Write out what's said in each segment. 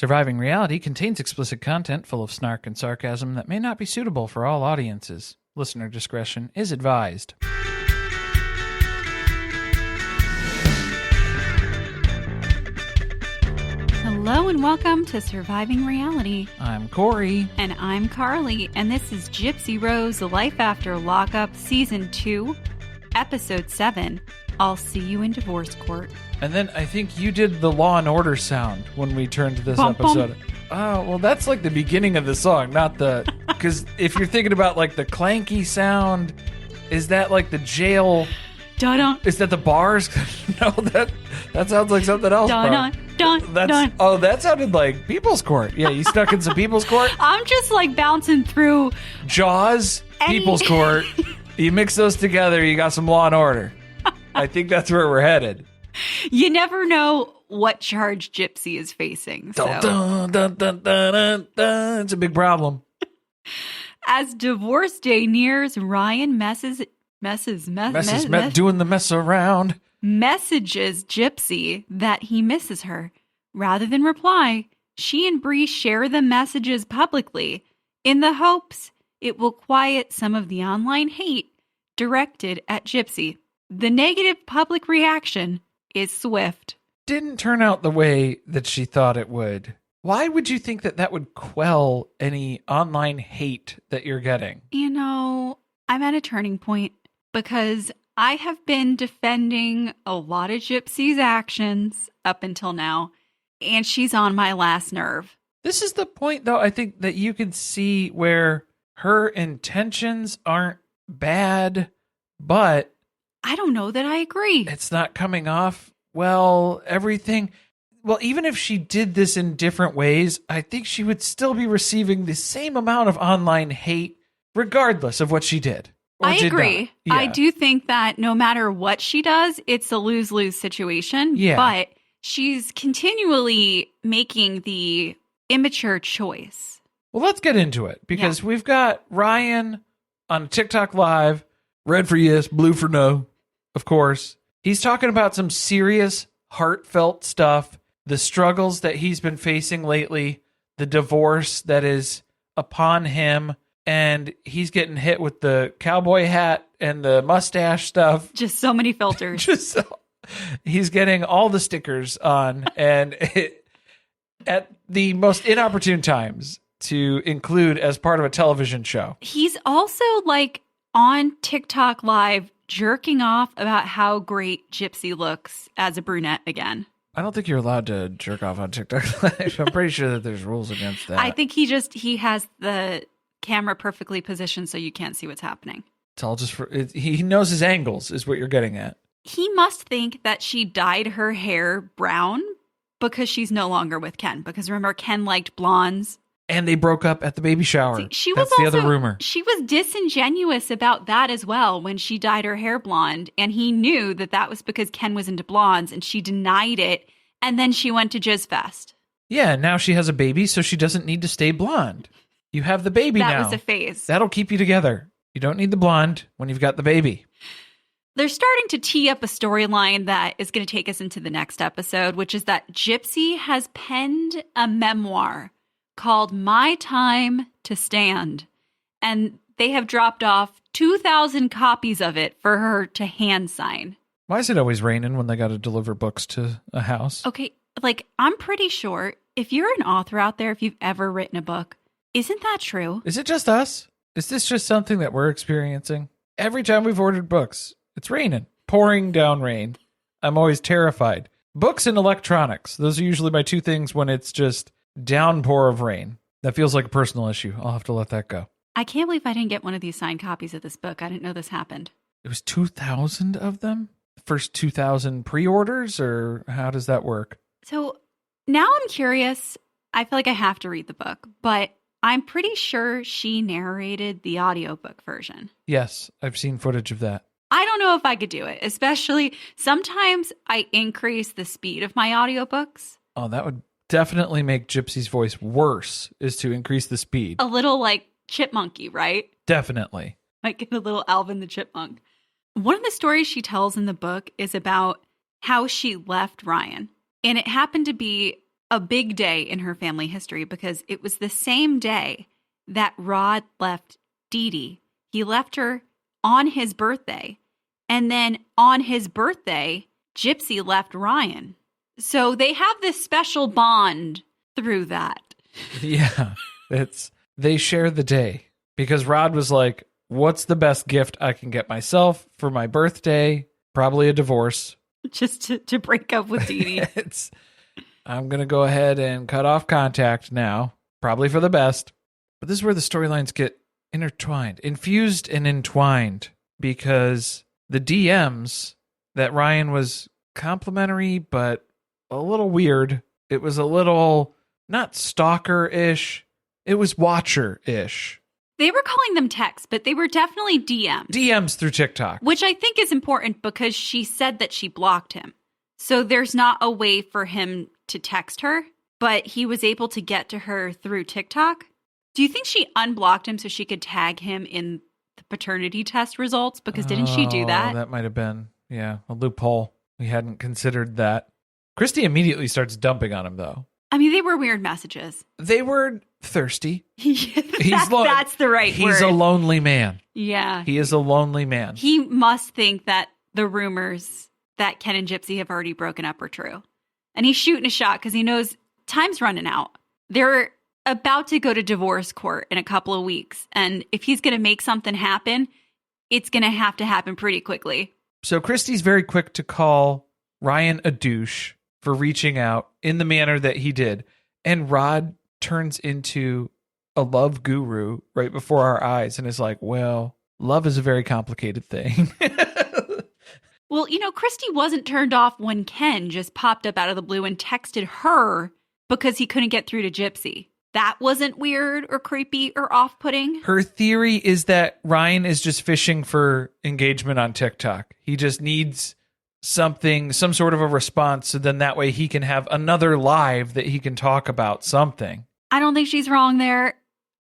Surviving Reality contains explicit content full of snark and sarcasm that may not be suitable for all audiences. Listener discretion is advised. Hello and welcome to Surviving Reality. I'm Corey. And I'm Carly, and this is Gypsy Rose, Life After Lockup, Season 2, Episode 7, I'll See You in Divorce Court. And then I think you did the Law and Order sound when we turned to this episode. Oh, well, that's like the beginning of the song, not the... Because if you're thinking about like the clanky sound, is that like the jail... Dun-dun. Is that the bars? No, that sounds like something else. Dun-dun. Dun. Oh, that sounded like People's Court. Yeah, you stuck in some People's Court? I'm just like bouncing through... Jaws, People's Court. You mix those together, you got some Law and Order. I think that's where we're headed. You never know what charge Gypsy is facing. So. Dun, dun, dun, dun, dun, dun. It's a big problem. As divorce day nears, Ryan doing the mess around. Messages Gypsy that he misses her. Rather than reply, she and Bree share the messages publicly in the hopes it will quiet some of the online hate directed at Gypsy. The negative public reaction is swift. Didn't turn out the way that she thought it would. Why would you think that would quell any online hate that you're getting? You know, I'm at a turning point because I have been defending a lot of Gypsy's actions up until now, and she's on my last nerve. This is the point, though, I think that you can see where her intentions aren't bad, but... I don't know that I agree. It's not coming off well, everything. Well, even if she did this in different ways, I think she would still be receiving the same amount of online hate, regardless of what she did. I agree. Yeah. I do think that no matter what she does, it's a lose-lose situation. Yeah. But she's continually making the immature choice. Well, let's get into it, because we've got Ryan on TikTok Live, red for yes, blue for no, of course. He's talking about some serious, heartfelt stuff, the struggles that he's been facing lately, the divorce that is upon him, and he's getting hit with the cowboy hat and the mustache stuff. Just so many filters. He's getting all the stickers on, and at the most inopportune times to include as part of a television show. He's also like on TikTok Live jerking off about how great Gypsy looks as a brunette again. I don't think you're allowed to jerk off on TikTok Live. I'm pretty sure that there's rules against that. I think he has the camera perfectly positioned so you can't see what's happening. It's all just he knows his angles is what you're getting at. He must think that she dyed her hair brown because she's no longer with Ken. Because remember, Ken liked blondes. And they broke up at the baby shower. See, That's the other rumor. She was disingenuous about that as well when she dyed her hair blonde. And he knew that was because Ken was into blondes and she denied it. And then she went to Jizz Fest. Yeah, now she has a baby, so she doesn't need to stay blonde. You have the baby now. That was a phase. That'll keep you together. You don't need the blonde when you've got the baby. They're starting to tee up a storyline that is going to take us into the next episode, which is that Gypsy has penned a memoir called My Time to Stand. And they have dropped off 2,000 copies of it for her to hand sign. Why is it always raining when they got to deliver books to a house? Okay, like I'm pretty sure if you're an author out there, if you've ever written a book, isn't that true? Is it just us? Is this just something that we're experiencing? Every time we've ordered books, it's raining, pouring down rain. I'm always terrified. Books and electronics. Those are usually my two things when it's just downpour of rain. That feels like a personal issue. I'll have to let that go. I can't believe I didn't get one of these signed copies of this book. I didn't know this happened. It was 2,000 of them? First 2,000 pre-orders, or how does that work? So now I'm curious. I feel like I have to read the book, but I'm pretty sure she narrated the audiobook version. Yes, I've seen footage of that. I don't know if I could do it, especially sometimes I increase the speed of my audiobooks. Oh, that would definitely make Gypsy's voice worse, is to increase the speed. A little like chipmunky, right? Definitely. Might get a little Alvin the Chipmunk. One of the stories she tells in the book is about how she left Ryan. And it happened to be a big day in her family history because it was the same day that Rod left Dee Dee. He left her on his birthday. And then on his birthday, Gypsy left Ryan. So they have this special bond through that. Yeah, they share the day because Rod was like, what's the best gift I can get myself for my birthday? Probably a divorce. Just to break up with Dee Dee. I'm going to go ahead and cut off contact now, probably for the best. But this is where the storylines get intertwined, infused and entwined, because the DMs that Ryan was complimentary, but a little weird. It was a little, not stalker-ish, it was watcher-ish. They were calling them texts, but they were definitely DMs. DMs through TikTok. Which I think is important because she said that she blocked him. So there's not a way for him to text her, but he was able to get to her through TikTok. Do you think she unblocked him so she could tag him in the paternity test results? Because didn't she do that? That might have been, a loophole. We hadn't considered that. Christy immediately starts dumping on him, though. I mean, they were weird messages. They were thirsty. That's the right word. He's a lonely man. Yeah. He is a lonely man. He must think that the rumors that Ken and Gypsy have already broken up are true. And he's shooting a shot because he knows time's running out. They're about to go to divorce court in a couple of weeks. And if he's going to make something happen, it's going to happen pretty quickly. So Christy's very quick to call Ryan a douche for reaching out in the manner that he did. And Rod turns into a love guru right before our eyes and is like, well, love is a very complicated thing. Well, Christy wasn't turned off when Ken just popped up out of the blue and texted her because he couldn't get through to Gypsy. That wasn't weird or creepy or off-putting. Her theory is that Ryan is just fishing for engagement on TikTok. He just needs some sort of a response, so then that way he can have another live that he can talk about something. I don't think she's wrong there.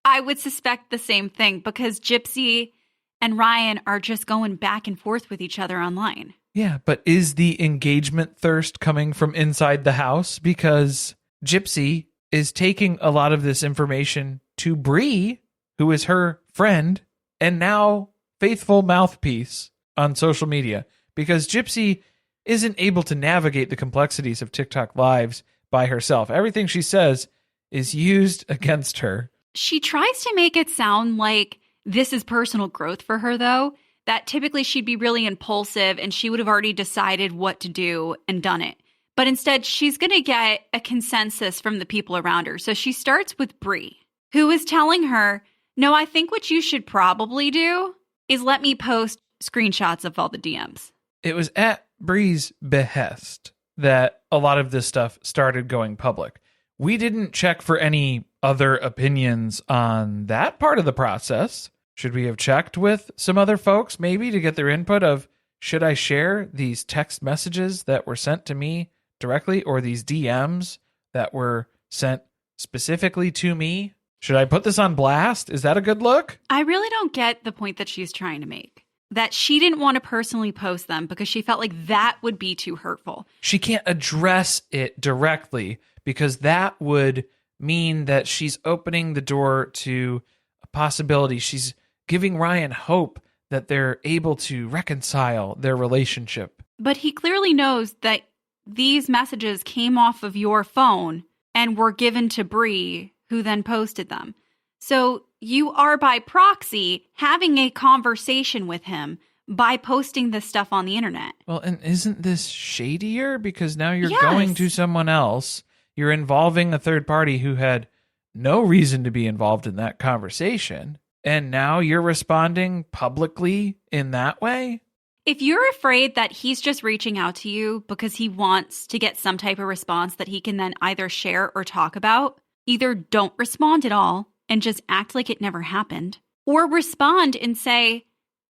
I would suspect the same thing because Gypsy and Ryan are just going back and forth with each other online. Yeah, but is the engagement thirst coming from inside the house? Because Gypsy is taking a lot of this information to Bree, who is her friend, and now faithful mouthpiece on social media. Because Gypsy isn't able to navigate the complexities of TikTok lives by herself. Everything she says is used against her. She tries to make it sound like this is personal growth for her, though, that typically she'd be really impulsive and she would have already decided what to do and done it. But instead, she's going to get a consensus from the people around her. So she starts with Bree, who is telling her, no, I think what you should probably do is let me post screenshots of all the DMs. It was at Bree's behest that a lot of this stuff started going public. We didn't check for any other opinions on that part of the process. Should we have checked with some other folks maybe to get their input of, should I share these text messages that were sent to me directly or these DMs that were sent specifically to me? Should I put this on blast? Is that a good look? I really don't get the point that she's trying to make. That she didn't want to personally post them because she felt like that would be too hurtful. She can't address it directly because that would mean that she's opening the door to a possibility. She's giving Ryan hope that they're able to reconcile their relationship. But he clearly knows that these messages came off of your phone and were given to Bree, who then posted them. So you are by proxy having a conversation with him by posting this stuff on the internet. Well, and isn't this shadier? Because now you're Yes. going to someone else. You're involving a third party who had no reason to be involved in that conversation. And now you're responding publicly in that way? If you're afraid that he's just reaching out to you because he wants to get some type of response that he can then either share or talk about, either don't respond at all and just act like it never happened, or respond and say,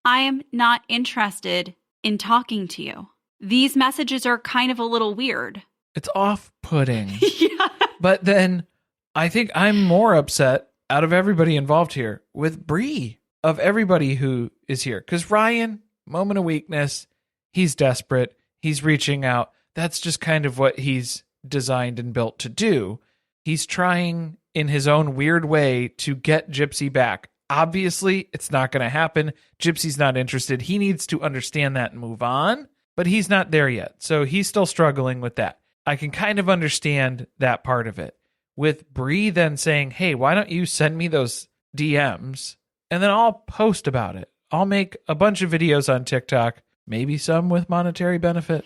I am not interested in talking to you. These messages are kind of a little weird. It's off-putting. Yeah. But then I think I'm more upset out of everybody involved here with Bree, of everybody who is here. Because Ryan, moment of weakness, he's desperate, he's reaching out. That's just kind of what he's designed and built to do. He's trying in his own weird way to get Gypsy back. Obviously, it's not going to happen. Gypsy's not interested. He needs to understand that and move on, but he's not there yet. So he's still struggling with that. I can kind of understand that part of it. With Bree then saying, hey, why don't you send me those DMs and then I'll post about it. I'll make a bunch of videos on TikTok, maybe some with monetary benefit.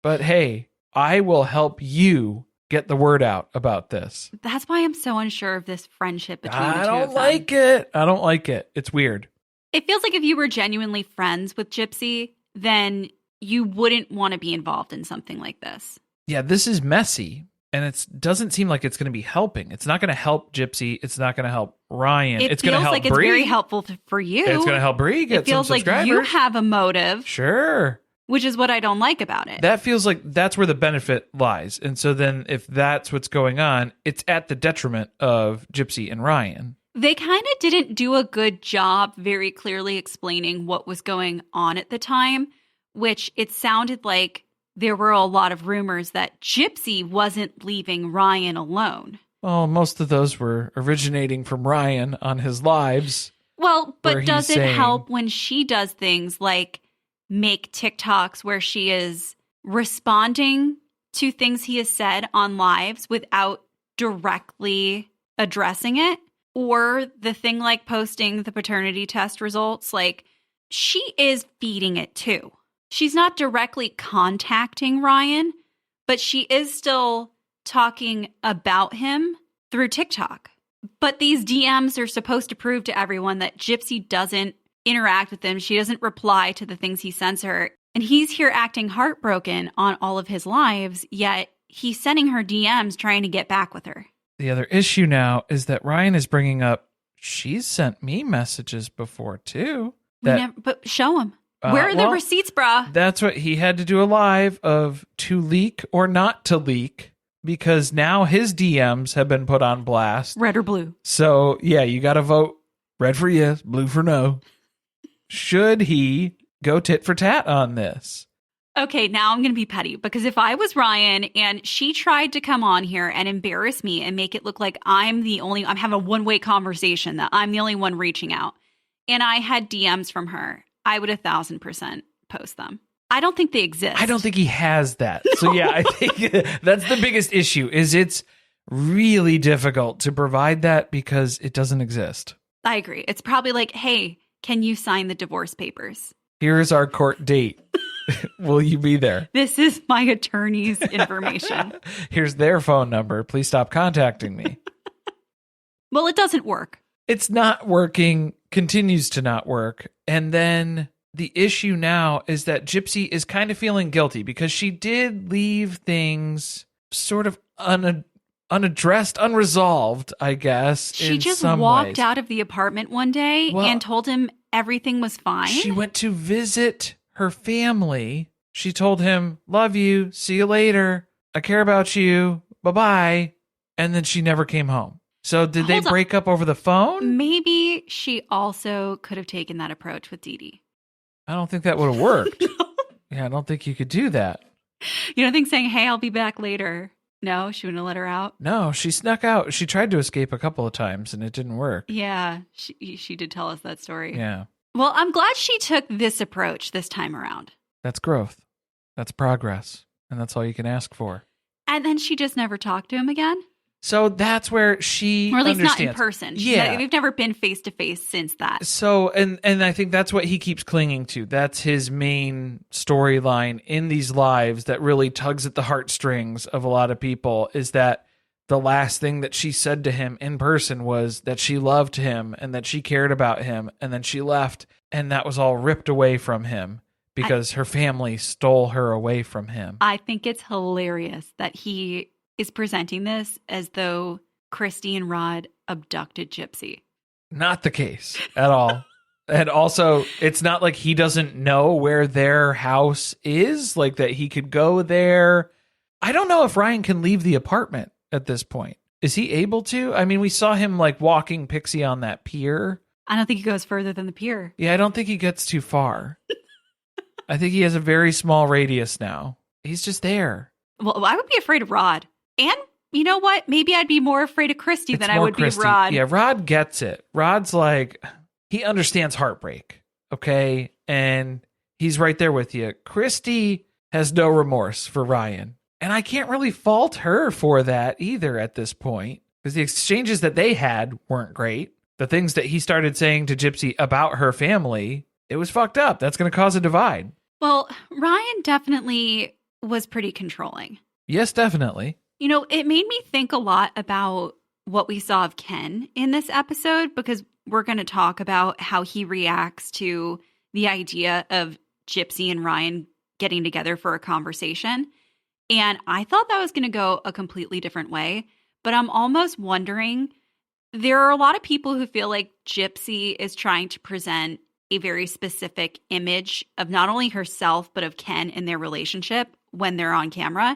But hey, I will help you get the word out about this. That's why I'm so unsure of this friendship between the two of them. I don't like it. I don't like it. It's weird. It feels like if you were genuinely friends with Gypsy, then you wouldn't want to be involved in something like this. Yeah, this is messy, and it doesn't seem like it's going to be helping. It's not going to help Gypsy. It's not going to help Ryan. It's going to help Bree. It feels like it's very helpful for you. It's going to help Bree get some subscribers. It feels like you have a motive. Sure. Which is what I don't like about it. That feels like that's where the benefit lies. And so then if that's what's going on, it's at the detriment of Gypsy and Ryan. They kind of didn't do a good job very clearly explaining what was going on at the time, which it sounded like there were a lot of rumors that Gypsy wasn't leaving Ryan alone. Well, most of those were originating from Ryan on his lives. Well, but does it help when she does things like make TikToks where she is responding to things he has said on lives without directly addressing it? Or the thing like posting the paternity test results, like she is feeding it too. She's not directly contacting Ryan, but she is still talking about him through TikTok. But these DMs are supposed to prove to everyone that Gypsy doesn't interact with him. She doesn't reply to the things he sends her. And he's here acting heartbroken on all of his lives, yet he's sending her DMs trying to get back with her. The other issue now is that Ryan is bringing up, she's sent me messages before too. But show him. Where are the receipts, brah? That's what he had to do a live of to leak or not to leak, because now his DMs have been put on blast. Red or blue. So yeah, you got to vote red for yes, blue for no. Should he go tit for tat on this? Okay, now I'm going to be petty, because if I was Ryan and she tried to come on here and embarrass me and make it look like I'm having a one-way conversation, that I'm the only one reaching out, and I had DMs from her, I would 1,000% post them. I don't think they exist. I don't think he has that. No. So yeah, I think that's the biggest issue, is it's really difficult to provide that because it doesn't exist. I agree. It's probably like, hey, can you sign the divorce papers? Here's our court date. Will you be there? This is my attorney's information. Here's their phone number. Please stop contacting me. Well, it doesn't work. It's not working, continues to not work. And then the issue now is that Gypsy is kind of feeling guilty because she did leave things sort of unaddressed, unresolved, I guess. She just walked out of the apartment one day and told him everything was fine. She went to visit her family. She told him, love you, see you later, I care about you, bye-bye. And then she never came home. So did they break up over the phone? Maybe she also could have taken that approach with Dee Dee. I don't think that would have worked. No. Yeah, I don't think you could do that. You don't think saying, hey, I'll be back later. No, she wouldn't have let her out? No, she snuck out. She tried to escape a couple of times and it didn't work. Yeah, she did tell us that story. Yeah. Well, I'm glad she took this approach this time around. That's growth. That's progress. And that's all you can ask for. And then she just never talked to him again? So that's where she Or at least understands. not in person. Yeah. We've never been face to face since that. So, and I think that's what he keeps clinging to. That's his main storyline in these lives that really tugs at the heartstrings of a lot of people, is that the last thing that she said to him in person was that she loved him and that she cared about him, and then she left, and that was all ripped away from him because her family stole her away from him. I think it's hilarious that he is presenting this as though Christy and Rod abducted Gypsy. Not the case at all. And also, it's not like he doesn't know where their house is, like that he could go there. I don't know if Ryan can leave the apartment at this point. Is he able to? I mean, we saw him like walking Pixie on that pier. I don't think he goes further than the pier. Yeah, I don't think he gets too far. I think he has a very small radius now. He's just there. Well, I would be afraid of Rod. And you know what? Maybe I'd be more afraid of Christy than I would be Rod. Yeah, Rod gets it. Rod's like, he understands heartbreak, okay? And he's right there with you. Christy has no remorse for Ryan. And I can't really fault her for that either at this point, because the exchanges that they had weren't great. The things that he started saying to Gypsy about her family, it was fucked up. That's going to cause a divide. Well, Ryan definitely was pretty controlling. Yes, definitely. You know, it made me think a lot about what we saw of Ken in this episode, because we're going to talk about how he reacts to the idea of Gypsy and Ryan getting together for a conversation. And I thought that was going to go a completely different way, but I'm almost wondering, there are a lot of people who feel like Gypsy is trying to present a very specific image of not only herself, but of Ken and their relationship when they're on camera.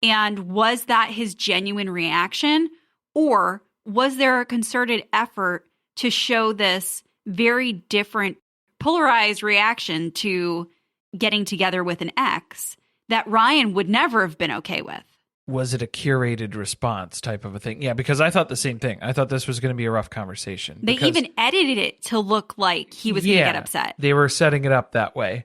And was that his genuine reaction? Or was there a concerted effort to show this very different, polarized reaction to getting together with an ex that Ryan would never have been okay with? Was it a curated response type of a thing? Yeah, because I thought the same thing. I thought this was going to be a rough conversation. They even edited it to look like he was going to get upset. They were setting it up that way.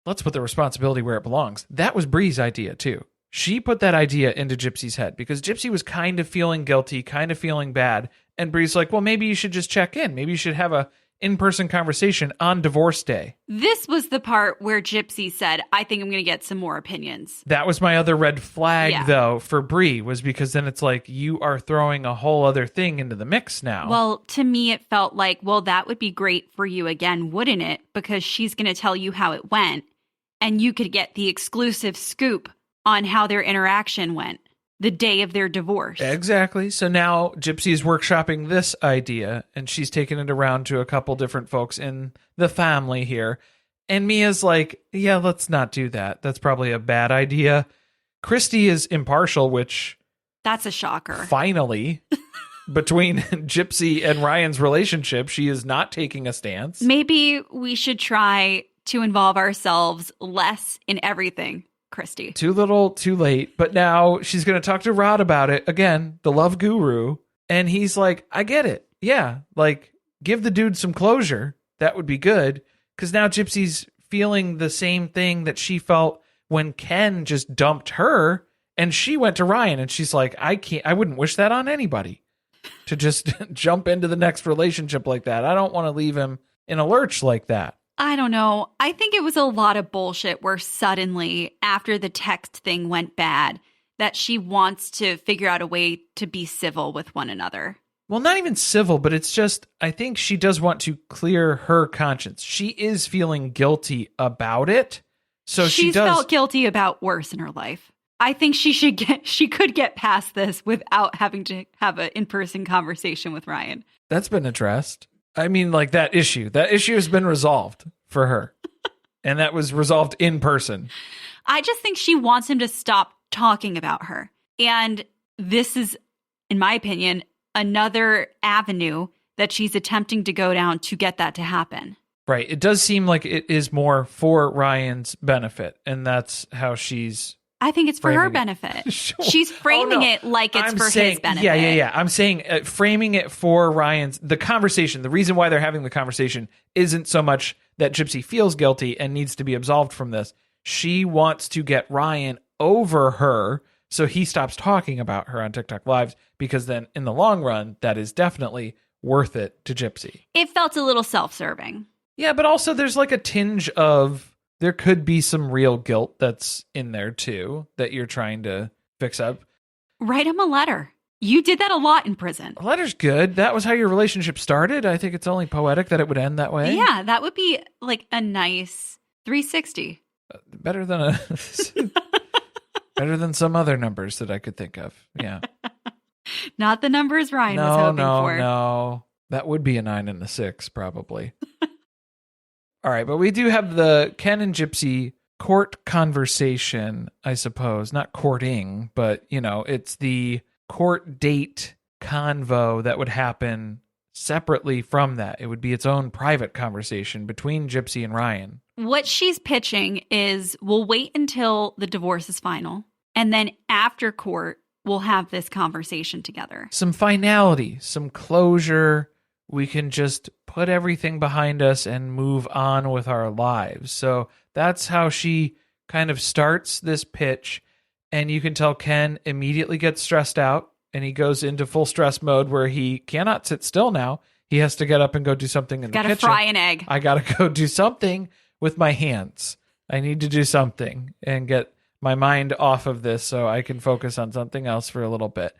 Let's put the responsibility where it belongs. That was Bree's idea, too. She put that idea into Gypsy's head because Gypsy was kind of feeling guilty, kind of feeling bad. And Bree's like, well, maybe you should just check in. Maybe you should have a in-person conversation on divorce day. This was the part where Gypsy said, I think I'm going to get some more opinions. That was my other red flag, though, for Bree, was because then it's like you are throwing a whole other thing into the mix now. Well, to me, it felt like, well, that would be great for you again, wouldn't it? Because she's going to tell you how it went, and you could get the exclusive scoop on how their interaction went the day of their divorce. Exactly. So now Gypsy is workshopping this idea, and she's taking it around to a couple different folks in the family here. And Mia's like, yeah, let's not do that. That's probably a bad idea. Christy is impartial, which... That's a shocker. Finally, between Gypsy and Ryan's relationship, she is not taking a stance. Maybe we should try to involve ourselves less in everything, Christy. Too little, too late. But now she's going to talk to Rod about it. Again, the love guru. And he's like, I get it. Yeah. Like, give the dude some closure. That would be good. Because now Gypsy's feeling the same thing that she felt when Ken just dumped her. And she went to Ryan and she's like, I wouldn't wish that on anybody to just jump into the next relationship like that. I don't want to leave him in a lurch like that. I don't know. I think it was a lot of bullshit where suddenly, after the text thing went bad, that she wants to figure out a way to be civil with one another. Well, not even civil, but it's just, I think she does want to clear her conscience. She is feeling guilty about it. So she's felt guilty about worse in her life. I think she could get past this without having to have an in-person conversation with Ryan. That's been addressed. I mean, like that issue has been resolved for her. And that was resolved in person. I just think she wants him to stop talking about her. And this is, in my opinion, another avenue that she's attempting to go down to get that to happen. Right. It does seem like it is more for Ryan's benefit. And that's how I think it's for her benefit. Sure. She's framing it like it's for his benefit. Yeah. I'm saying framing it for the conversation. The reason why they're having the conversation isn't so much that Gypsy feels guilty and needs to be absolved from this. She wants to get Ryan over her so he stops talking about her on TikTok Lives, because then in the long run, that is definitely worth it to Gypsy. It felt a little self-serving. Yeah, but also there's like a tinge of... There could be some real guilt that's in there, too, that you're trying to fix up. Write him a letter. You did that a lot in prison. A letter's good. That was how your relationship started. I think it's only poetic that it would end that way. Yeah, that would be like a nice 360. Better than better than some other numbers that I could think of. Yeah. Not the numbers Ryan was hoping for. No. That would be a 9 and a 6, probably. All right, but we do have the Ken and Gypsy court conversation, I suppose. Not courting, but, it's the court date convo that would happen separately from that. It would be its own private conversation between Gypsy and Ryan. What she's pitching is we'll wait until the divorce is final. And then after court, we'll have this conversation together. Some finality, some closure. We can just put everything behind us and move on with our lives. So that's how she kind of starts this pitch. And you can tell Ken immediately gets stressed out and he goes into full stress mode where he cannot sit still now. He has to get up and go do something in the kitchen. Gotta fry an egg. I gotta go do something with my hands. I need to do something and get my mind off of this so I can focus on something else for a little bit.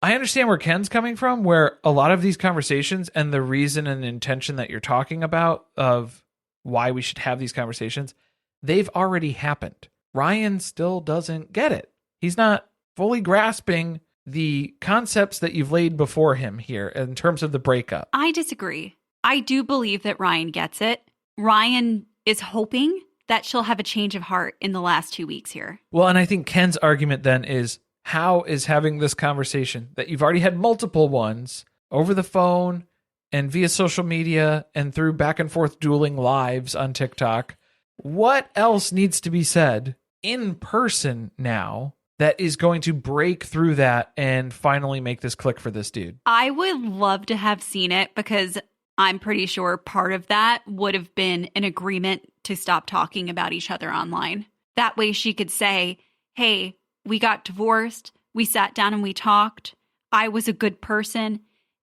I understand where Ken's coming from, where a lot of these conversations and the reason and intention that you're talking about of why we should have these conversations, they've already happened. Ryan still doesn't get it. He's not fully grasping the concepts that you've laid before him here in terms of the breakup. I disagree. I do believe that Ryan gets it. Ryan is hoping that she'll have a change of heart in the last 2 weeks here. Well, and I think Ken's argument then is, how is having this conversation that you've already had multiple ones over the phone and via social media and through back and forth dueling lives on TikTok, what else needs to be said in person now that is going to break through that and finally make this click for this dude? I would love to have seen it because I'm pretty sure part of that would have been an agreement to stop talking about each other online. That way she could say, hey, we got divorced, we sat down and we talked, I was a good person,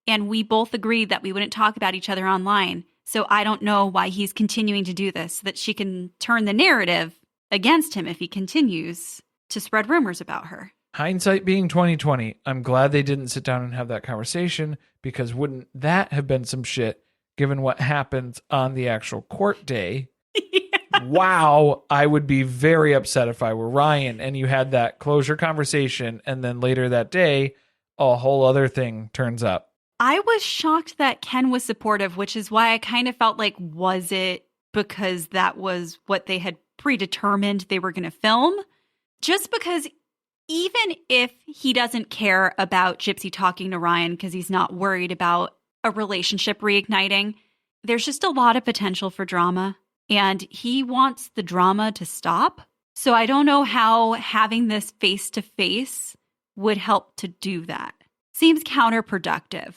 and we both agreed that we wouldn't talk about each other online. So I don't know why he's continuing to do this, so that she can turn the narrative against him if he continues to spread rumors about her. Hindsight being 2020, I'm glad they didn't sit down and have that conversation, because wouldn't that have been some shit given what happens on the actual court day? Yeah. Wow, I would be very upset if I were Ryan and you had that closure conversation and then later that day, a whole other thing turns up. I was shocked that Ken was supportive, which is why I kind of felt like, was it because that was what they had predetermined they were going to film? Just because even if he doesn't care about Gypsy talking to Ryan because he's not worried about a relationship reigniting, there's just a lot of potential for drama. And he wants the drama to stop. So I don't know how having this face-to-face would help to do that. Seems counterproductive.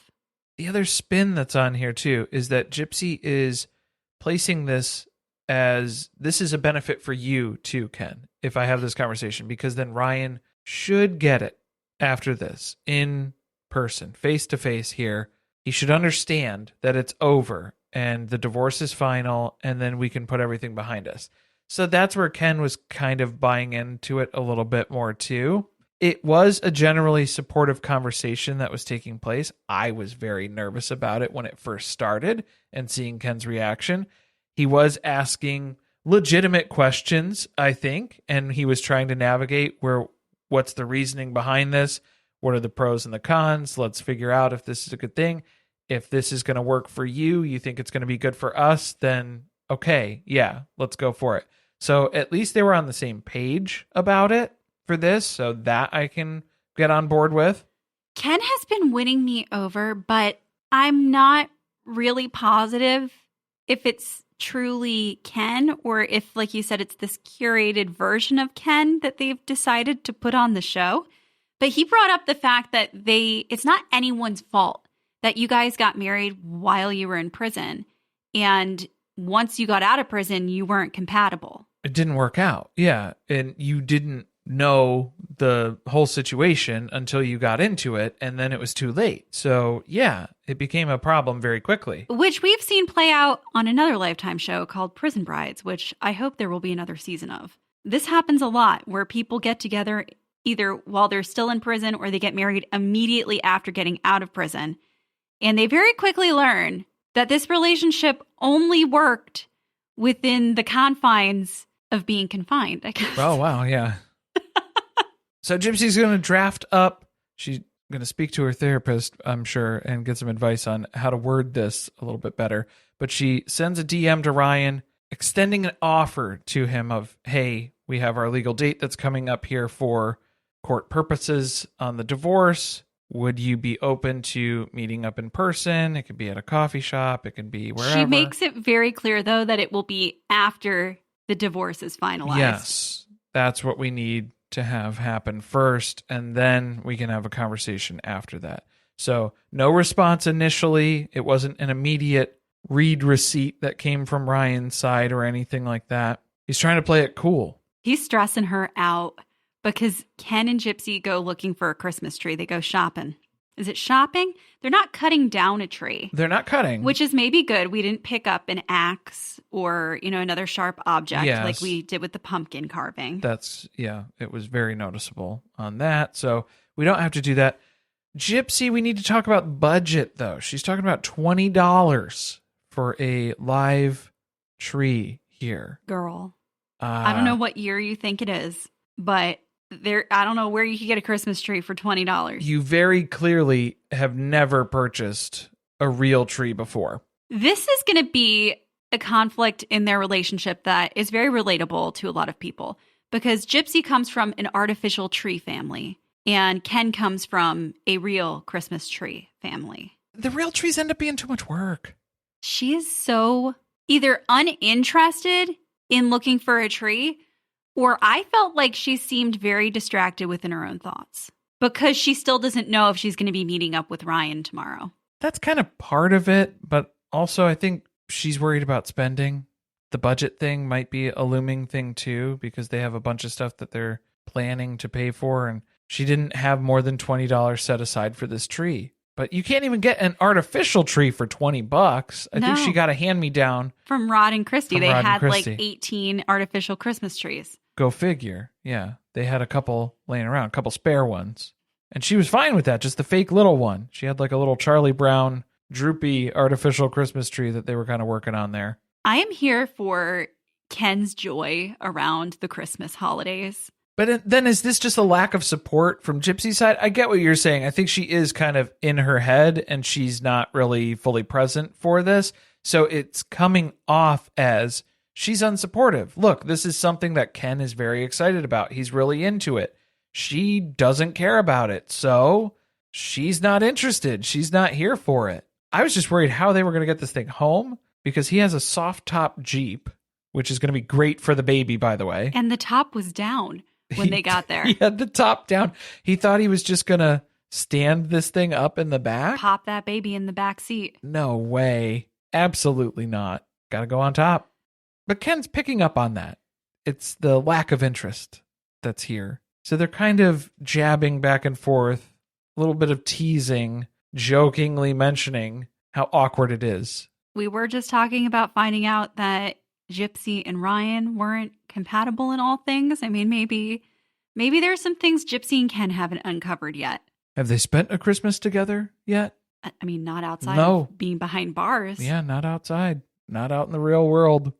The other spin that's on here, too, is that Gypsy is placing this as, this is a benefit for you, too, Ken, if I have this conversation, because then Ryan should get it after this, in person, face-to-face here. He should understand that it's over and the divorce is final, and then we can put everything behind us. So that's where Ken was kind of buying into it a little bit more too. It was a generally supportive conversation that was taking place. I was very nervous about it when it first started and seeing Ken's reaction. He was asking legitimate questions, I think, and he was trying to navigate what's the reasoning behind this? What are the pros and the cons? Let's figure out if this is a good thing. If this is going to work for you, you think it's going to be good for us, then okay, yeah, let's go for it. So at least they were on the same page about it for this, so that I can get on board with. Ken has been winning me over, but I'm not really positive if it's truly Ken or if, like you said, it's this curated version of Ken that they've decided to put on the show. But he brought up the fact that it's not anyone's fault that you guys got married while you were in prison. And once you got out of prison, you weren't compatible. It didn't work out. Yeah. And you didn't know the whole situation until you got into it. And then it was too late. So yeah, it became a problem very quickly. Which we've seen play out on another Lifetime show called Prison Brides, which I hope there will be another season of. This happens a lot where people get together either while they're still in prison or they get married immediately after getting out of prison. And they very quickly learn that this relationship only worked within the confines of being confined, I guess. Oh, wow. Yeah. So Gypsy's going to draft up. She's going to speak to her therapist, I'm sure, and get some advice on how to word this a little bit better. But she sends a DM to Ryan, extending an offer to him of, hey, we have our legal date that's coming up here for court purposes on the divorce. Would you be open to meeting up in person? It could be at a coffee shop. It could be wherever. She makes it very clear, though, that it will be after the divorce is finalized. Yes, that's what we need to have happen first, and then we can have a conversation after that. So no response initially. It wasn't an immediate read receipt that came from Ryan's side or anything like that. He's trying to play it cool. He's stressing her out because Ken and Gypsy go looking for a Christmas tree. They go shopping. Is it shopping? They're not cutting down a tree. They're not cutting. Which is maybe good. We didn't pick up an axe or, another sharp object like we did with the pumpkin carving. It was very noticeable on that. So we don't have to do that. Gypsy, we need to talk about budget, though. She's talking about $20 for a live tree here. Girl, I don't know what year you think it is, but I don't know where you could get a Christmas tree for $20. You very clearly have never purchased a real tree before. This is going to be a conflict in their relationship that is very relatable to a lot of people because Gypsy comes from an artificial tree family and Ken comes from a real Christmas tree family. The real trees end up being too much work. She is so either uninterested in looking for a tree, or I felt like she seemed very distracted within her own thoughts because she still doesn't know if she's going to be meeting up with Ryan tomorrow. That's kind of part of it, but also I think she's worried about spending. The budget thing might be a looming thing too because they have a bunch of stuff that they're planning to pay for, and she didn't have more than $20 set aside for this tree. But you can't even get an artificial tree for $20. I think she got a hand-me-down. From Rod and Christy. They had like 18 artificial Christmas trees. Go figure. Yeah. They had a couple laying around, a couple spare ones. And she was fine with that, just the fake little one. She had like a little Charlie Brown droopy artificial Christmas tree that they were kind of working on there. I am here for Ken's joy around the Christmas holidays. But then is this just a lack of support from Gypsy's side? I get what you're saying. I think she is kind of in her head and she's not really fully present for this. So it's coming off as she's unsupportive. Look, this is something that Ken is very excited about. He's really into it. She doesn't care about it. So she's not interested. She's not here for it. I was just worried how they were going to get this thing home because he has a soft top Jeep, which is going to be great for the baby, by the way. And the top was down. When they got there. He had the top down. He thought he was just going to stand this thing up in the back. Pop that baby in the back seat. No way. Absolutely not. Got to go on top. But Ken's picking up on that. It's the lack of interest that's here. So they're kind of jabbing back and forth, a little bit of teasing, jokingly mentioning how awkward it is. We were just talking about finding out that Gypsy and Ryan weren't compatible in all things. I mean, maybe there's some things Gypsy and Ken haven't uncovered yet. Have they spent a Christmas together yet? I mean, not outside of being behind bars. Yeah, not outside. Not out in the real world.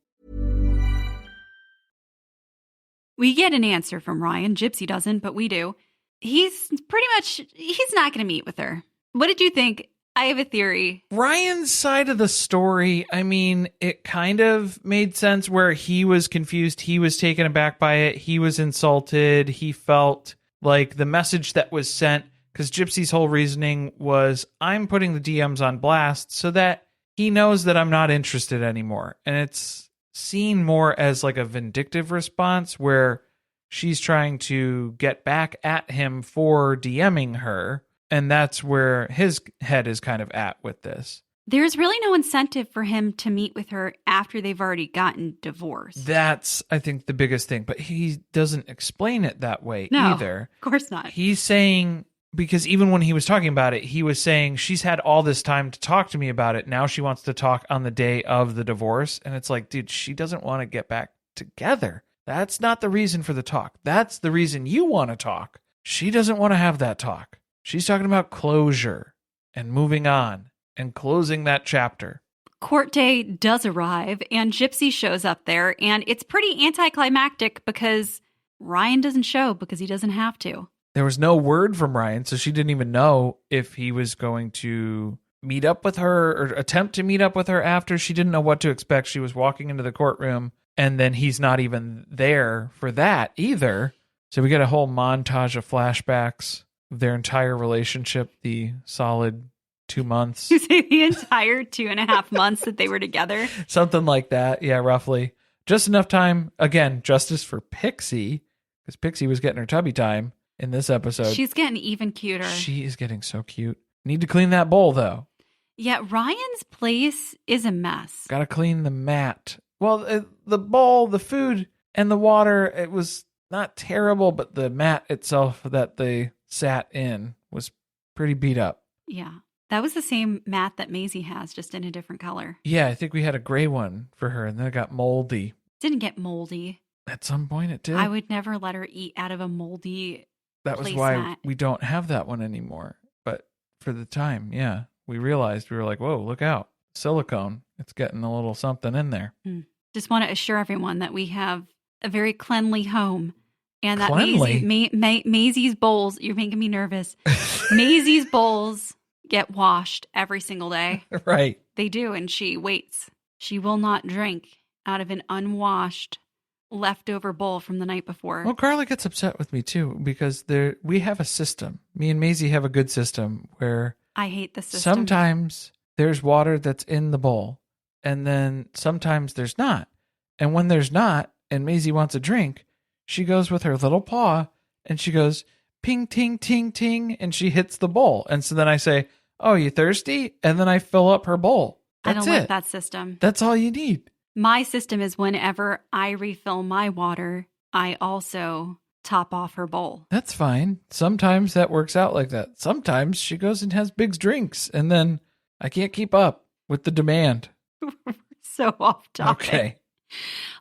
We get an answer from Ryan. Gypsy doesn't, but we do. He's not going to meet with her. What did you think? I have a theory. Ryan's side of the story, I mean, it kind of made sense where he was confused. He was taken aback by it. He was insulted. He felt like the message that was sent, because Gypsy's whole reasoning was, I'm putting the DMs on blast so that he knows that I'm not interested anymore. And it's seen more as like a vindictive response where she's trying to get back at him for DMing her. And that's where his head is kind of at with this. There's really no incentive for him to meet with her after they've already gotten divorced. That's, I think, the biggest thing. But he doesn't explain it that way either. Of course not. He's saying, because even when he was talking about it, he was saying, she's had all this time to talk to me about it. Now she wants to talk on the day of the divorce. And it's like, dude, she doesn't want to get back together. That's not the reason for the talk. That's the reason you want to talk. She doesn't want to have that talk. She's talking about closure and moving on and closing that chapter. Court day does arrive and Gypsy shows up there, and it's pretty anticlimactic because Ryan doesn't show because he doesn't have to. There was no word from Ryan, so she didn't even know if he was going to meet up with her or attempt to meet up with her after. She didn't know what to expect. She was walking into the courtroom, and then he's not even there for that either. So we get a whole montage of flashbacks of their entire relationship, the solid 2 months. You say the entire 2.5 months that they were together? Something like that. Yeah, roughly. Just enough time. Again, justice for Pixie, because Pixie was getting her tubby time in this episode. She's getting even cuter. She is getting so cute. Need to clean that bowl, though. Yeah, Ryan's place is a mess. Got to clean the mat. Well, the bowl, the food, and the water, it was not terrible, but the mat itself that they sat in was pretty beat up. Yeah. That was the same mat that Maisie has, just in a different color. Yeah, I think we had a gray one for her, and then it got moldy. Didn't get moldy. At some point it did. I would never let her eat out of a moldy That was place why mat. we don't have that one anymore. But for the time, yeah, we realized, we were like, whoa, look out. Silicone. It's getting a little something in there. Just want to assure everyone that we have a very cleanly home. And that Cleanly? Maisie's bowls, you're making me nervous. Maisie's bowls get washed every single day. Right. They do, and she waits. She will not drink out of an unwashed leftover bowl from the night before. Well, Carla gets upset with me too because we have a system. Me and Maisie have a good system where I hate the system. sometimes there's water that's in the bowl and then sometimes there's not. And when there's not and Maisie wants a drink, she goes with her little paw and she goes ping, ting, ting, ting, and she hits the bowl. And so then I say, oh, you thirsty? And then I fill up her bowl. That's I don't like it. that system. That's all you need. My system is whenever I refill my water, I also top off her bowl. That's fine. Sometimes that works out like that. Sometimes she goes and has big drinks, and then I can't keep up with the demand. So off topic. Okay.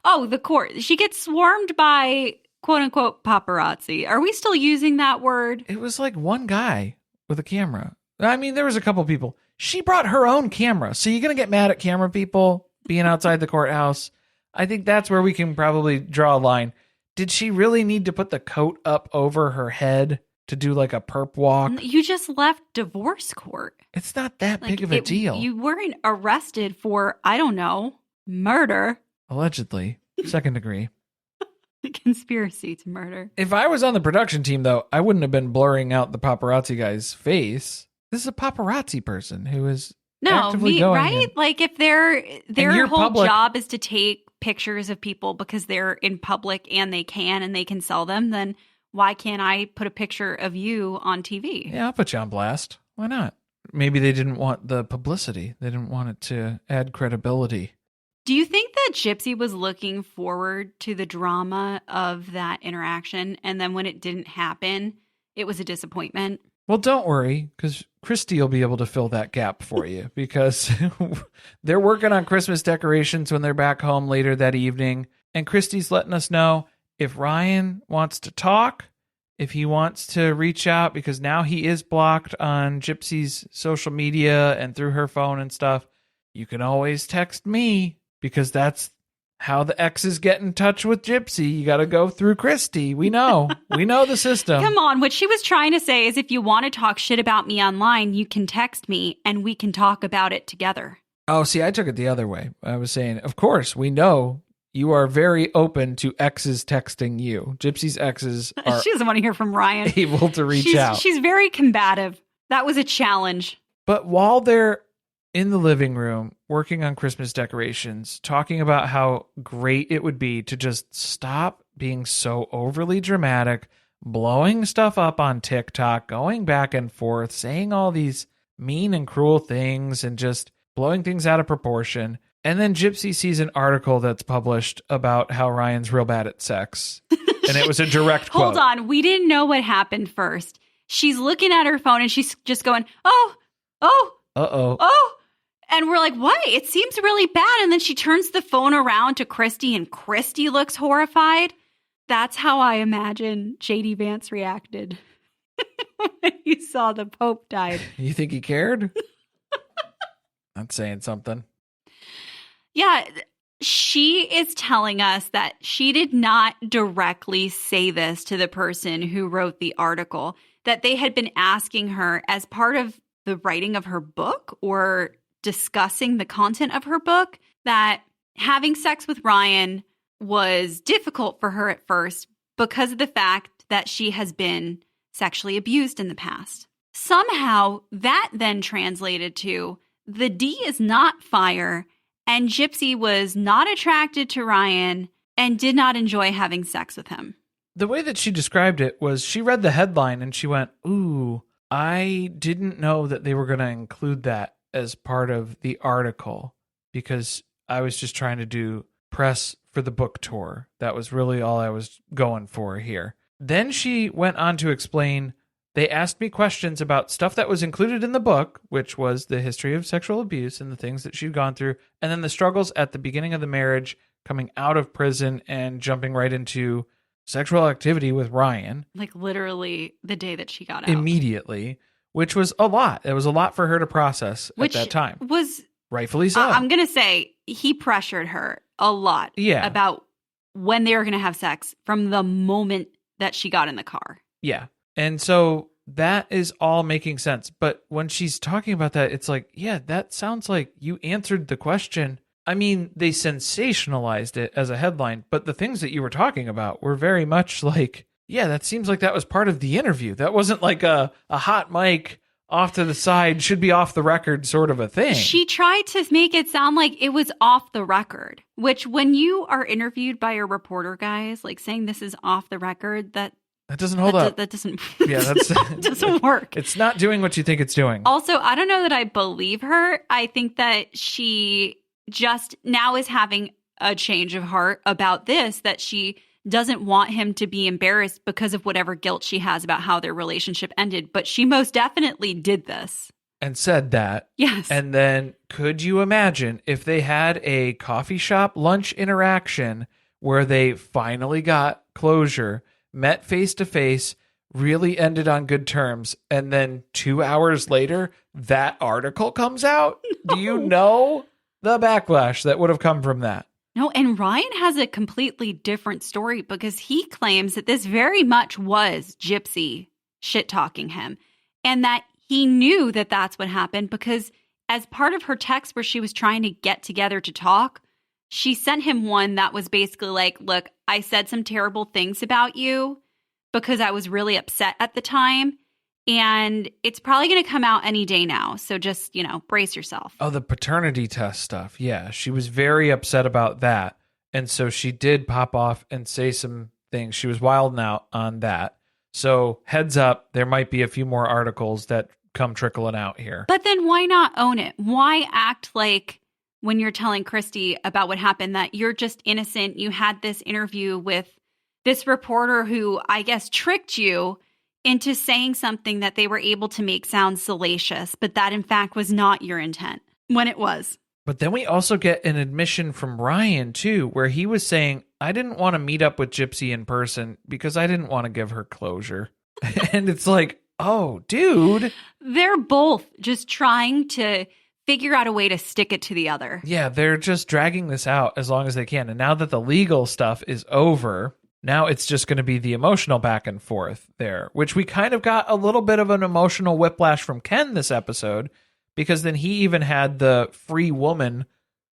Oh, the court. She gets swarmed by quote unquote paparazzi. Are we still using that word? It was like one guy with a camera. I mean, there was a couple people. She brought her own camera. So you're going to get mad at camera people being outside the courthouse? I think that's where we can probably draw a line. Did she really need to put the coat up over her head to do like a perp walk? You just left divorce court. It's not that big of a deal. You weren't arrested for, I don't know, murder. Allegedly. Second degree. Conspiracy to murder. If I was on the production team, though, I wouldn't have been blurring out the paparazzi guy's face. This is a paparazzi person who is actively going right? in. Like if their whole public. job is to take pictures of people because they're in public and they can sell them, then why can't I put a picture of you on TV? Yeah, I'll put you on blast. Why not? Maybe they didn't want the publicity. They didn't want it to add credibility. Do you think that Gypsy was looking forward to the drama of that interaction, and then when it didn't happen, it was a disappointment? Well, don't worry, because Christy will be able to fill that gap for you, because they're working on Christmas decorations when they're back home later that evening, and Christy's letting us know if Ryan wants to talk, if he wants to reach out, because now he is blocked on Gypsy's social media and through her phone and stuff, you can always text me. Because that's how the exes get in touch with Gypsy. You got to go through Christy. We know. We know the system. Come on. What she was trying to say is if you want to talk shit about me online, you can text me and we can talk about it together. Oh, see, I took it the other way. I was saying, of course, we know you are very open to exes texting you. Gypsy's exes are she doesn't want to hear from Ryan. able to reach out. She's very combative. That was a challenge. But while they're in the living room, working on Christmas decorations, talking about how great it would be to just stop being so overly dramatic, blowing stuff up on TikTok, going back and forth, saying all these mean and cruel things and just blowing things out of proportion. And then Gypsy sees an article that's published about how Ryan's real bad at sex. And it was a direct quote. Hold on. We didn't know what happened first. She's looking at her phone and she's just going, oh. And we're like, what? It seems really bad. And then she turns the phone around to Christy and Christy looks horrified. That's how I imagine J.D. Vance reacted when he saw the Pope died. You think he cared? That's saying something. Yeah, she is telling us that she did not directly say this to the person who wrote the article, that they had been asking her as part of the writing of her book or discussing the content of her book, that having sex with Ryan was difficult for her at first because of the fact that she has been sexually abused in the past. Somehow that then translated to the D is not fire, and Gypsy was not attracted to Ryan and did not enjoy having sex with him. The way that she described it was she read the headline and she went, ooh, I didn't know that they were going to include that as part of the article because I was just trying to do press for the book tour. That was really all I was going for here. Then she went on to explain, they asked me questions about stuff that was included in the book, which was the history of sexual abuse and the things that she'd gone through, and then the struggles at the beginning of the marriage, coming out of prison and jumping right into sexual activity with Ryan. Like literally the day that she got out. Immediately, which was a lot. It was a lot for her to process at that time. Was rightfully so. I'm going to say he pressured her a lot about when they were going to have sex from the moment that she got in the car. Yeah. And so that is all making sense. But when she's talking about that, it's like, yeah, that sounds like you answered the question. I mean, they sensationalized it as a headline, but the things that you were talking about were very much like, yeah, that seems like that was part of the interview. That wasn't like a hot mic off to the side, should be off the record sort of a thing. She tried to make it sound like it was off the record, which when you are interviewed by a reporter, guys, like saying this is off the record, that doesn't hold up. That doesn't, that doesn't work. It's not doing what you think it's doing. Also, I don't know that I believe her. I think that she just now is having a change of heart about this, that she doesn't want him to be embarrassed because of whatever guilt she has about how their relationship ended. But she most definitely did this. And said that. Yes. And then could you imagine if they had a coffee shop lunch interaction where they finally got closure, met face to face, really ended on good terms, and then 2 hours later, that article comes out? No. Do you know the backlash that would have come from that? No, and Ryan has a completely different story because he claims that this very much was Gypsy shit-talking him and that he knew that that's what happened because as part of her text where she was trying to get together to talk, she sent him one that was basically like, look, I said some terrible things about you because I was really upset at the time. And it's probably going to come out any day now. So just, brace yourself. Oh, the paternity test stuff. Yeah, she was very upset about that. And so she did pop off and say some things. She was wilding out on that. So heads up, there might be a few more articles that come trickling out here. But then why not own it? Why act like when you're telling Christy about what happened that you're just innocent? You had this interview with this reporter who I guess tricked you into saying something that they were able to make sound salacious, but that in fact was not your intent when it was. But then we also get an admission from Ryan too, where he was saying, I didn't want to meet up with Gypsy in person because I didn't want to give her closure. And it's like, oh, dude. They're both just trying to figure out a way to stick it to the other. Yeah, they're just dragging this out as long as they can. And now that the legal stuff is over, now it's just going to be the emotional back and forth there, which we kind of got a little bit of an emotional whiplash from Ken this episode, because then he even had the free woman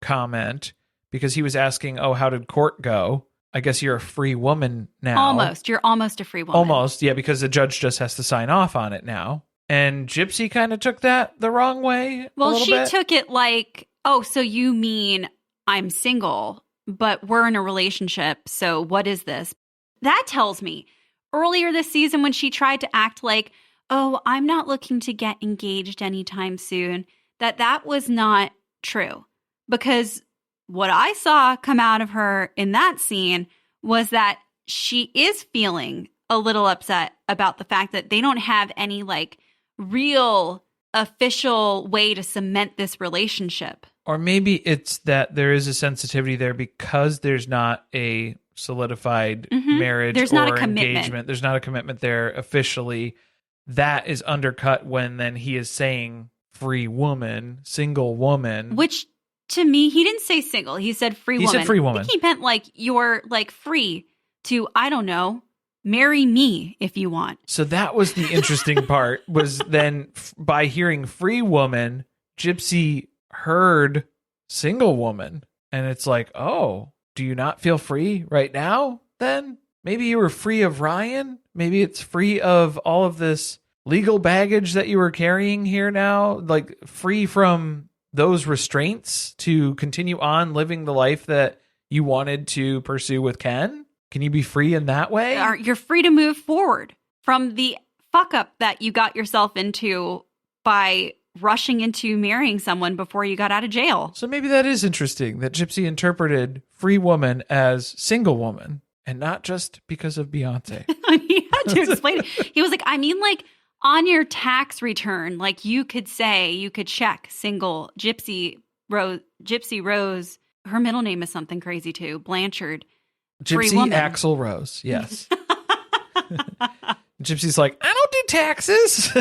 comment because he was asking, oh, how did court go? I guess you're a free woman now. Almost. You're almost a free woman. Almost, yeah, because the judge just has to sign off on it now. And Gypsy kind of took that the wrong way. Well, she took it like, oh, so you mean I'm single, but we're in a relationship, so what is this? That tells me earlier this season when she tried to act like, oh, I'm not looking to get engaged anytime soon, that was not true. Because what I saw come out of her in that scene was that she is feeling a little upset about the fact that they don't have any like real official way to cement this relationship. Or maybe it's that there is a sensitivity there because there's not a solidified marriage there's or not a commitment. Engagement. There's not a commitment there officially. That is undercut when then he is saying free woman, single woman. Which to me, he didn't say single. He said free woman. He said free woman. I think he meant like you're like free to, I don't know, marry me if you want. So that was the interesting part was then by hearing free woman, Gypsy heard single woman. And it's like, oh, do you not feel free right now then? Maybe you were free of Ryan. Maybe it's free of all of this legal baggage that you were carrying here now. Like free from those restraints to continue on living the life that you wanted to pursue with Ken. Can you be free in that way? You're free to move forward from the fuck up that you got yourself into by rushing into marrying someone before you got out of jail. So maybe that is interesting that Gypsy interpreted free woman as single woman and not just because of Beyonce. He had to explain it. He was like, I mean, like on your tax return, like you could check single Gypsy Rose. Her middle name is something crazy too. Blanchard. Gypsy Axl Rose. Yes. Gypsy's like, I don't do taxes.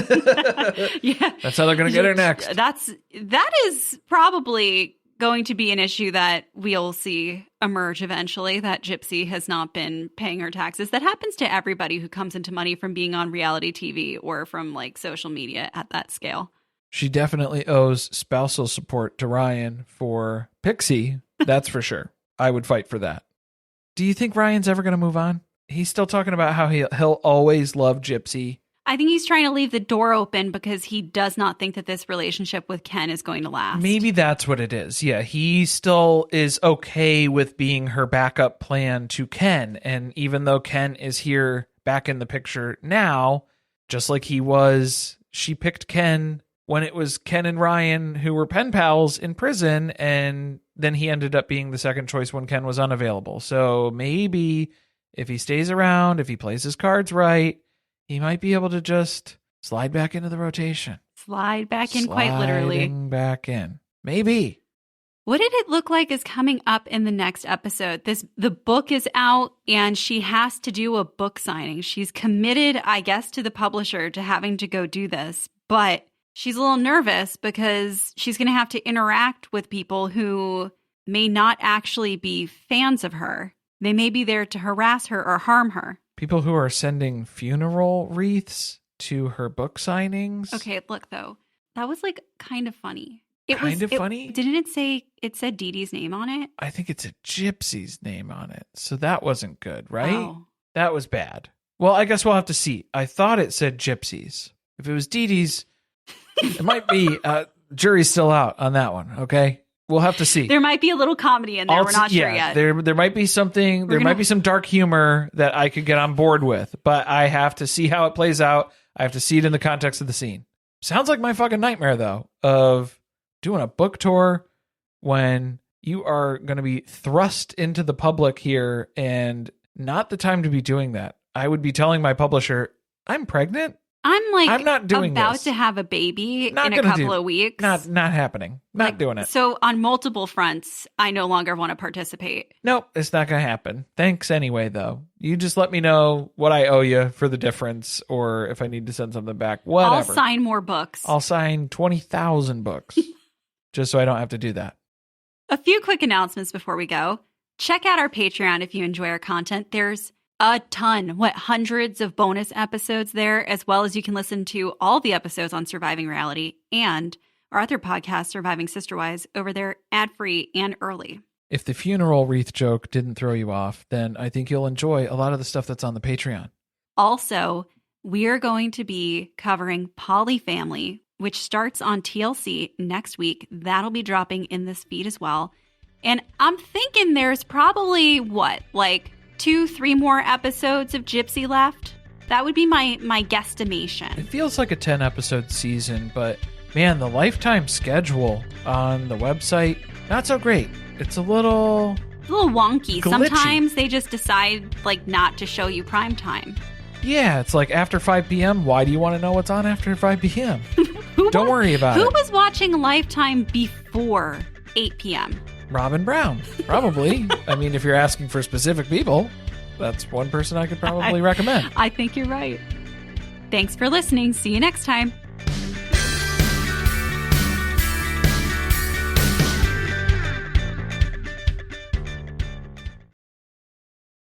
Yeah. That's how they're going to get her next. That is probably going to be an issue that we'll see emerge eventually, that Gypsy has not been paying her taxes. That happens to everybody who comes into money from being on reality TV or from like social media at that scale. She definitely owes spousal support to Ryan for Pixie. That's for sure. I would fight for that. Do you think Ryan's ever going to move on? He's still talking about how he'll always love Gypsy. I think he's trying to leave the door open because he does not think that this relationship with Ken is going to last. Maybe that's what it is. Yeah, he still is okay with being her backup plan to Ken. And even though Ken is here back in the picture now, just like he was, she picked Ken when it was Ken and Ryan who were pen pals in prison. And then he ended up being the second choice when Ken was unavailable. So maybe if he stays around, if he plays his cards right, he might be able to just slide back into the rotation. Slide back in, quite literally. Sliding back in. Maybe. What did it look like is coming up in the next episode? The book is out and she has to do a book signing. She's committed, I guess, to the publisher to having to go do this. But she's a little nervous because she's going to have to interact with people who may not actually be fans of her. They may be there to harass her or harm her. People who are sending funeral wreaths to her book signings. Okay, look, though. That was like kind of funny. Funny? Didn't it say it said Dee Dee's name on it? I think it's a Gypsy's name on it. So that wasn't good, right? Oh. That was bad. Well, I guess we'll have to see. I thought it said Gypsy's. If it was Dee Dee's, it might be. Jury's still out on that one, okay? We'll have to see. There might be a little comedy in there. We're not sure yet. There might be something. Might be some dark humor that I could get on board with, but I have to see how it plays out. I have to see it in the context of the scene. Sounds like my fucking nightmare, though, of doing a book tour when you are going to be thrust into the public here and not the time to be doing that. I would be telling my publisher, I'm pregnant. I'm not doing about this. To have a baby Not in a couple of weeks. Not happening. Not doing it. So on multiple fronts, I no longer want to participate. Nope, it's not going to happen. Thanks anyway, though. You just let me know what I owe you for the difference or if I need to send something back. Whatever. I'll sign more books. I'll sign 20,000 books just so I don't have to do that. A few quick announcements before we go. Check out our Patreon if you enjoy our content. There's a ton, hundreds of bonus episodes there, as well as you can listen to all the episodes on Surviving Reality and our other podcast, Surviving Sisterwise, over there ad-free and early. If the funeral wreath joke didn't throw you off, then I think you'll enjoy a lot of the stuff that's on the Patreon. Also, we are going to be covering Polyfamily, which starts on TLC next week. That'll be dropping in this feed as well. And I'm thinking there's probably, 2-3 more episodes of Gypsy left? That would be my guesstimation. It feels like a 10-episode season, but man, the lifetime schedule on the website, not so great. It's a little wonky. glitchy. Sometimes they just decide not to show you prime time. Yeah, it's like after 5 p.m. Why do you want to know what's on after 5 p.m.? Don't worry about it. Who was watching Lifetime before 8 p.m.? Robin Brown, probably. I mean, if you're asking for specific people, that's one person I could probably recommend. I think you're right. Thanks for listening. See you next time.